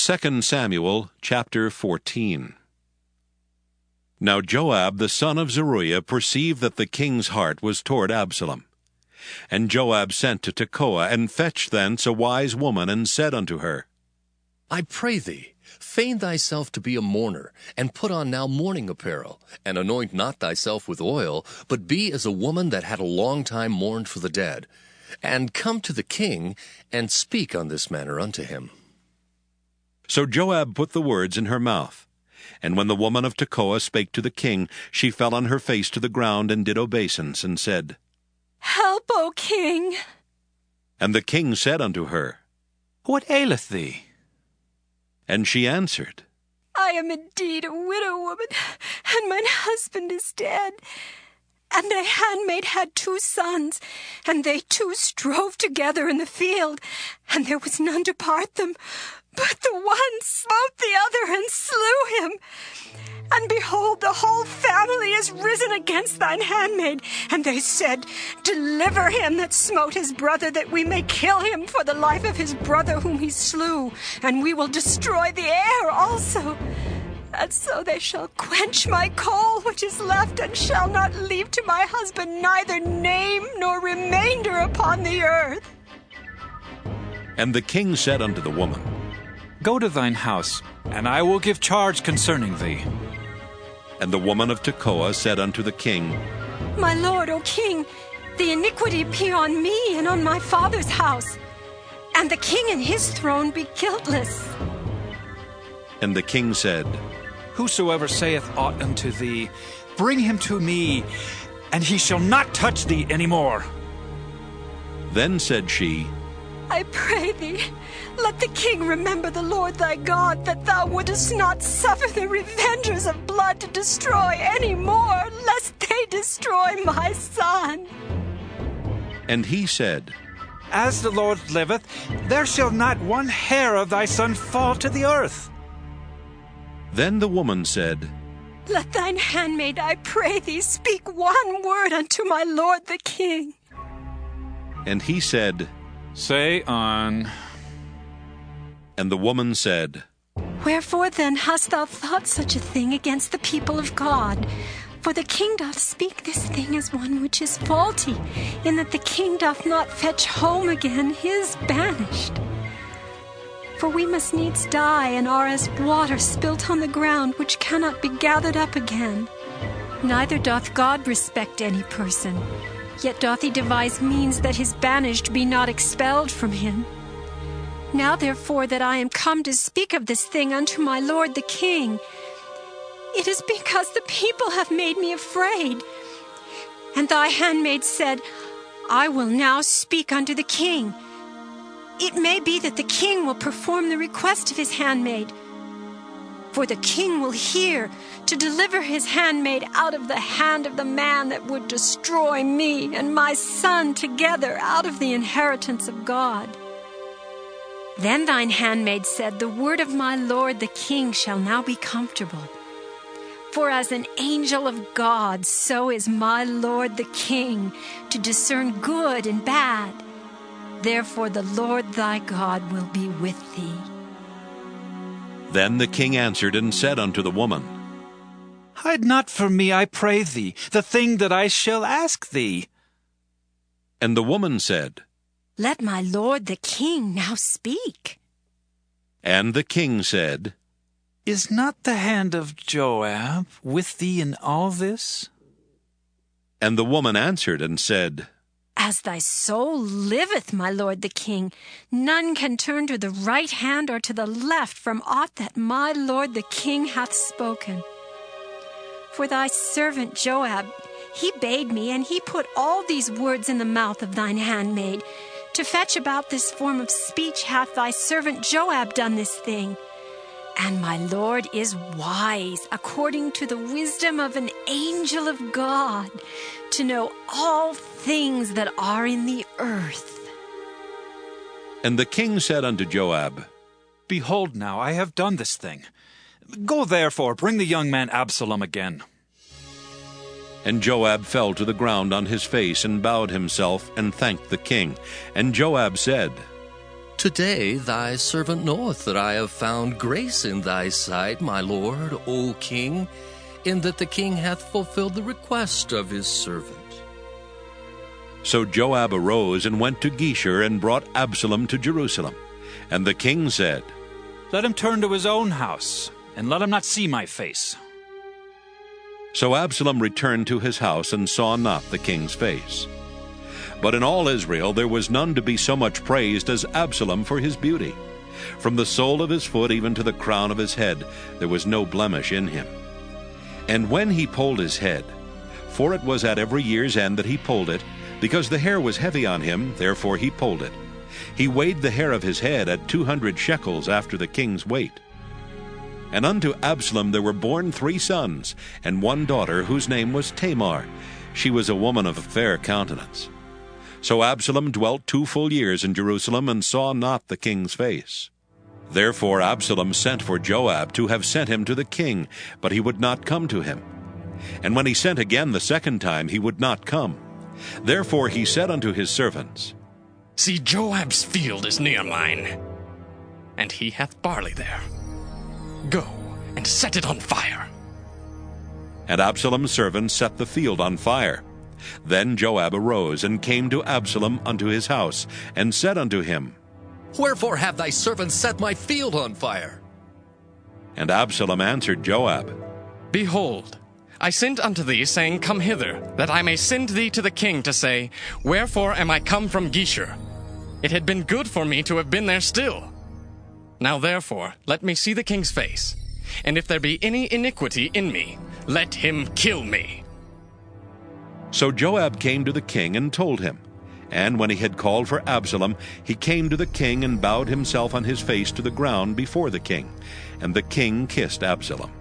2 Samuel chapter 14. Now Joab the son of Zeruiah perceived that the king's heart was toward Absalom. And Joab sent to Tekoa, and fetched thence a wise woman, and said unto her, I pray thee, feign thyself to be a mourner, and put on now mourning apparel, and anoint not thyself with oil, but be as a woman that had a long time mourned for the dead, and come to the king, and speak on this manner unto him. So Joab put the words in her mouth. And when the woman of Tekoa spake to the king, she fell on her face to the ground, and did obeisance, and said, Help, O king! And the king said unto her, What aileth thee? And she answered, I am indeed a widow woman, and mine husband is dead. And thy handmaid had 2 sons, and they 2 strove together in the field, and there was none to part them. But the one smote the other and slew him. And behold, the whole family is risen against thine handmaid. And they said, Deliver him that smote his brother, that we may kill him for the life of his brother whom he slew, and we will destroy the heir also. And so they shall quench my coal which is left, and shall not leave to my husband neither name nor remainder upon the earth. And the king said unto the woman, Go to thine house, and I will give charge concerning thee. And the woman of Tekoa said unto the king, My lord, O king, the iniquity be on me and on my father's house, and the king and his throne be guiltless. And the king said, Whosoever saith aught unto thee, bring him to me, and he shall not touch thee any more. Then said she, I pray thee, let the king remember the Lord thy God, that thou wouldest not suffer the revengers of blood to destroy any more, lest they destroy my son. And he said, As the Lord liveth, there shall not one hair of thy son fall to the earth. Then the woman said, Let thine handmaid, I pray thee, speak one word unto my lord the king. And he said, Say on. And the woman said, Wherefore then hast thou thought such a thing against the people of God? For the king doth speak this thing as one which is faulty, in that the king doth not fetch home again his banished. For we must needs die, and are as water spilt on the ground, which cannot be gathered up again. Neither doth God respect any person, yet doth he devise means that his banished be not expelled from him. Now therefore that I am come to speak of this thing unto my lord the king, it is because the people have made me afraid. And thy handmaid said, I will now speak unto the king. It may be that the king will perform the request of his handmaid. For the king will hear to deliver his handmaid out of the hand of the man that would destroy me and my son together out of the inheritance of God. Then thine handmaid said, The word of my lord the king shall now be comfortable. For as an angel of God, so is my lord the king, to discern good and bad. Therefore the Lord thy God will be with thee. Then the king answered and said unto the woman, Hide not from me, I pray thee, the thing that I shall ask thee. And the woman said, Let my lord the king now speak. And the king said, Is not the hand of Joab with thee in all this? And the woman answered and said, As thy soul liveth, my lord the king, none can turn to the right hand or to the left from aught that my lord the king hath spoken. For thy servant Joab, he bade me, and he put all these words in the mouth of thine handmaid. To fetch about this form of speech hath thy servant Joab done this thing. And my Lord is wise, according to the wisdom of an angel of God, to know all things that are in the earth. And the king said unto Joab, Behold now, I have done this thing. Go therefore, bring the young man Absalom again. And Joab fell to the ground on his face, and bowed himself, and thanked the king. And Joab said, Today thy servant knoweth that I have found grace in thy sight, my lord, O king, in that the king hath fulfilled the request of his servant. So Joab arose and went to Geshur and brought Absalom to Jerusalem. And the king said, Let him turn to his own house, and let him not see my face. So Absalom returned to his house and saw not the king's face. But in all Israel there was none to be so much praised as Absalom for his beauty. From the sole of his foot even to the crown of his head there was no blemish in him. And when he polled his head, for it was at every year's end that he polled it, because the hair was heavy on him, therefore he polled it. He weighed the hair of his head at 200 shekels after the king's weight. And unto Absalom there were born 3 sons, and 1 daughter, whose name was Tamar. She was a woman of a fair countenance. So Absalom dwelt 2 full years in Jerusalem, and saw not the king's face. Therefore Absalom sent for Joab to have sent him to the king, but he would not come to him. And when he sent again the second time, he would not come. Therefore he said unto his servants, See, Joab's field is near mine, and he hath barley there. Go and set it on fire. And Absalom's servants set the field on fire. Then Joab arose and came to Absalom unto his house, and said unto him, Wherefore have thy servants set my field on fire? And Absalom answered Joab, Behold, I sent unto thee, saying, Come hither, that I may send thee to the king to say, Wherefore am I come from Geshur? It had been good for me to have been there still. Now therefore let me see the king's face, and if there be any iniquity in me, let him kill me. So Joab came to the king and told him. And when he had called for Absalom, he came to the king and bowed himself on his face to the ground before the king. And the king kissed Absalom.